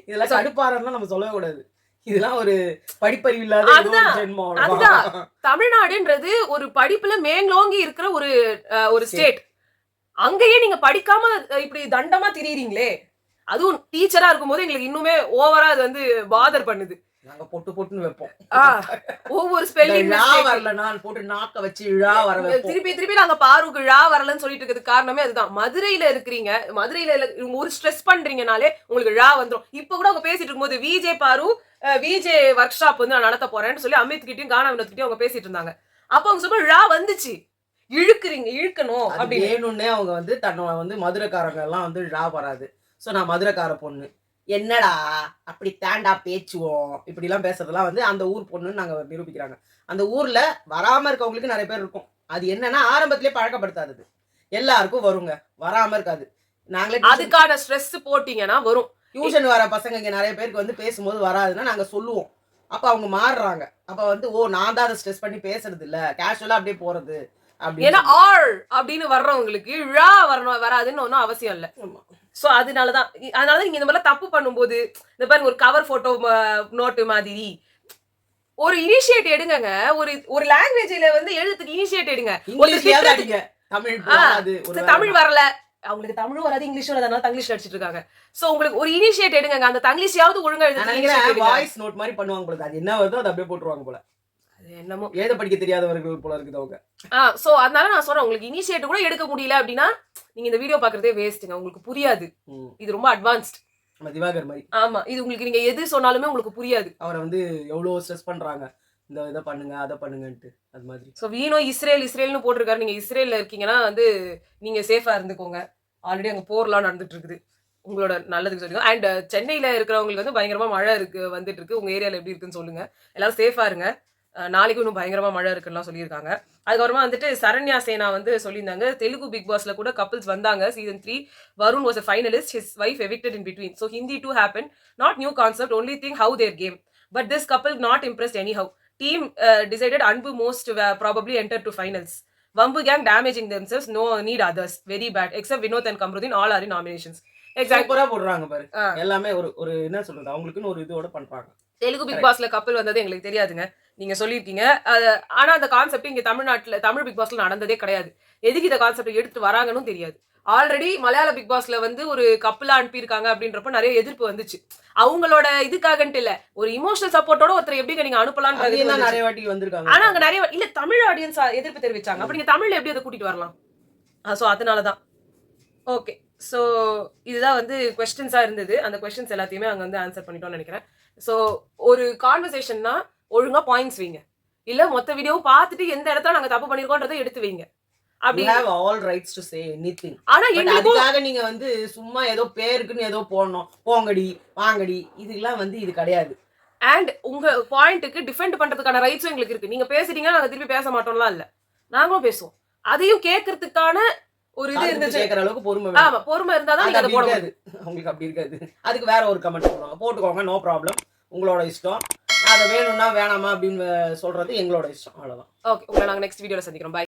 இதெல்லாம் கடுப்பாரன்னா நம்ம சொல்லவே கூடாது. இதெல்லாம் ஒரு படிப்பறிவு இல்லாத அதுதான். தமிழ்நாடுன்றது ஒரு படிப்புல மேலோங்கி இருக்கிற ஒரு ஸ்டேட். அங்கேயே நீங்க படிக்காம இப்படி தண்டமா திரியுறீங்களே. அதுவும் டீச்சரா இருக்கும்போது எங்களுக்கு இன்னுமே ஓவரா அது வந்து பாதர் பண்ணுது. நாங்க பொட்டுன்னு வைப்போம். ஒவ்வொரு ஸ்பெல்லிங் வரல நான் போட்டு நாக்க வச்சு ழா வர வைப்போம். திருப்பி நாங்க பாருக்கு ழா வரலன்னு சொல்லிட்டு இருக்கிறது காரணமே அதுதான். மதுரையில இருக்கிறீங்க, மதுரையில ஒரு ஸ்ட்ரெஸ் பண்றீங்கனாலே உங்களுக்கு ழா வந்துடும். இப்ப கூட அவங்க பேசிட்டு இருக்கும்போது விஜே ஒர்க் ஷாப் வந்து நான் நடத்த போறேன்னு சொல்லி அமித் கிட்டயும் கானா வினோத் கிட்டயும் அவங்க பேசிட்டு இருந்தாங்க. அப்ப அவங்க சொல்ல ழா வந்துச்சு, இழுக்கணும் அப்படின்னு வேணும்னே அவங்க வந்து தன்னோட வந்து மதுரைக்காரங்க எல்லாம் வந்து ழா வராது. சோ நான் மதுரைக்கார பொண்ணு, என்னடா அப்படி தாண்டா பேச்சுவோம் இப்படி எல்லாம் பேசுறதுலாம் வந்து அந்த ஊர் பொண்ணுன்னு நாங்க நிரூபிக்கிறாங்க. அந்த ஊர்ல வராம இருக்கவங்களுக்கு நிறைய பேர் இருக்கும். அது என்னன்னா ஆரம்பத்திலே பழக்கப்படுத்தாதது. எல்லாருக்கும் வருங்க, வராம இருக்காது. நாங்களே அதுக்கான ஸ்ட்ரெஸ் போட்டீங்கன்னா வரும். டியூஷன் வர பசங்க இங்க நிறைய பேருக்கு வந்து பேசும்போது வராதுன்னா நாங்க சொல்லுவோம். அப்ப அவங்க மாறுறாங்க. அப்ப வந்து ஓ நான் தான் அதை ஸ்ட்ரெஸ் பண்ணி பேசுறது இல்ல, கேஷுவலா அப்படியே போறது ஏன்னா அப்படின்னு. ஆள் அப்படின்னு வர்றவங்களுக்கு ழா வரணும் வராதுன்னு ஒன்றும் அவசியம் இல்லை. ஸோ அதனாலதான் நீங்க இந்த மாதிரிலாம் தப்பு பண்ணும்போது இந்த பாருங்க ஒரு கவர் போட்டோ நோட்டு மாதிரி ஒரு இனிஷியேட் எடுங்க. ஒரு லாங்குவேஜ்ல வந்து எழுதுறதுக்கு இனிஷியேட் எடுங்க. இங்கிலீஷ்லயாவது அடிங்க. தமிழ் வராது. தமிழ் வரல, அவங்களுக்கு தமிழும் வராது இங்கிலீஷும் வராது, அதனால தங்கிலீஷ் அடிச்சிட்டு இருக்காங்க. சோ உங்களுக்கு ஒரு இனிஷியேட் எடுங்க. அந்த தங்கிலீஷாவது ஒழுங்கா எழுதுங்க. வாய்ஸ் நோட் மாதிரி பண்ணுவாங்க போல. அது என்ன வருதோ அதை அப்படியே போட்டுருவாங்க போல. அது என்னமோ எழுத படிக்க தெரியாதவர்கள் போல இருக்குது அவங்க. சோ அதனால நான் சொல்றேன், உங்களுக்கு இனிஷியேட் கூட எடுக்க முடியல அப்படின்னா நீங்க இந்த வீடியோ பாக்குறதே வேஸ்ட்டுங்க. உங்களுக்கு புரியாது. இது ரொம்ப அட்வான்ஸ்ட். நம்ம திவாகர் மாதிரி. ஆமா, இது உங்களுக்கு நீங்க எது சொன்னாலுமே உங்களுக்கு புரியாது. அவரை வந்து எவ்வளவு ஸ்ட்ரெஸ் பண்றாங்க, இந்த இதை பண்ணுங்க அதை பண்ணுங்கன்ட்டு அது மாதிரி. ஸோ வீணோ இஸ்ரேல்னு போட்டிருக்காரு. நீங்க இஸ்ரேல்ல இருக்கீங்கன்னா வந்து நீங்க சேஃபா இருந்துக்கோங்க. ஆல்ரெடி அங்க போர்லாம் நடந்துட்டு இருக்குது. உங்களோட நல்லதுக்கு சொல்லுங்க. அண்ட் சென்னையில இருக்கிறவங்களுக்கு வந்து பயங்கரமா மழை வந்துட்டு இருக்கு. உங்க ஏரியால எப்படி இருக்குன்னு சொல்லுங்க. எல்லாரும் சேஃபா இருங்க. நாளைக்கு இன்னும் பயங்கரமா மழை இருக்குன்னு சொல்லியிருக்காங்க. அதுக்கப்புறமா வந்துட்டு சரண்யா சேனா வந்து சொல்லியிருந்தாங்க, தெலுங்கு பிக் பாஸ்ல கூட கப்பிள்ஸ் வந்தாங்க. Season 3 Varun was a finalist, his wife evicted in between, so Hindi too happened, not new concept, only thing how their game, but this couple not impressed anyhow. Team decided Anbu most probably enter to finals. Vambu gang damaging themselves, no need others, very bad, except Vinod and Kamruddin, all are in nominations. எக்ஸாக்ட்டா போடுறாங்க பாரு. எல்லாமே ஒரு என்ன சொல்றது, அவங்களுக்குன்னு ஒரு இதோட பண்றாங்க. தெலுங்கு பிக் பாஸ்ல கப்பல் வந்தது எங்களுக்கு தெரியாதுங்க, நீங்க சொல்லியிருக்கீங்க. ஆனா அந்த கான்செப்ட் இங்க தமிழ்நாட்டுல தமிழ் பிக் பாஸ்ல நடந்ததே கிடையாது. எதுக்கு இந்த கான்செப்ட் எடுத்துட்டு வராங்கன்னு தெரியாது. ஆல்ரெடி மலையாள பிக் பாஸ்ல வந்து ஒரு கப்பலா அனுப்பியிருக்காங்க அப்படின்றப்ப நிறைய எதிர்ப்பு வந்துச்சு. அவங்களோட இதுக்காகன்ட்டு இல்ல, ஒரு இமோஷனல் சப்போர்ட்டோட ஒருத்தர் எப்படி நீங்க அனுப்பலாம் நிறைய வாட்டி வந்திருக்காங்க. ஆனா அங்க நிறைய இல்ல தமிழ் ஆடியன்ஸ் எதிர்ப்பு தெரிவிச்சாங்க. அப்ப நீங்க தமிழ்ல எப்படி அதை கூட்டிட்டு வரலாம்? சோ அதனாலதான். ஓகே, ஸோ இதுதான் வந்து கொஸ்டின்ஸா இருந்தது. அந்த கொஸ்டின்ஸ் எல்லாத்தையுமே அங்க வந்து ஆன்சர் பண்ணிட்டோம்னு நினைக்கிறேன். ஸோ ஒரு கான்வர்சேஷன்னா ஒழுங்கா பாயிண்ட்ஸ் வைங்க. இல்ல மொத்த வீடியோவும் பார்த்துட்டு எந்த இடத்துல நாங்க தப்பு பண்ணிருக்கோன்றதை எடுத்து வைங்க. அப்படி have all rights to say anything. ஆனா அதுக்காக நீங்க வந்து சும்மா ஏதோ பேருக்குன்னு ஏதோ போடணும், போங்கடி வாங்கடி, இதெல்லாம் வந்து இது கிடையாது. அண்ட் உங்க பாயிண்ட்டுக்கு டிஃபெண்ட் பண்றதுக்கான ரைட்ஸும் எங்களுக்கு இருக்கு. நீங்க பேசுறீங்கன்னா நாங்க திருப்பி பேச மாட்டோம்லாம் இல்ல, நாங்களும் பேசுவோம். அதையும் கேட்கறதுக்கான ஒரு இது இருந்துச்சு. கேட்கற அளவுக்கு பொறுமை. ஆமா, பொறுமை இருந்தாதான் நீங்க அதை போட முடியாது. உங்களுக்கு அப்படி இருக்காது. அதுக்கு வேற ஒரு கமெண்ட் போடுவாங்க, போட்டுக்கோங்க, நோ ப்ராப்ளம், உங்களோட இஷ்டம். அதை வேணும்னா வேணாமா அப்படின்னு சொல்றது எங்களோட இஷ்டம், அவ்வளவுதான். ஓகே, உங்களை நாங்க நெக்ஸ்ட் வீடியோல சந்திக்கிறோம். பை.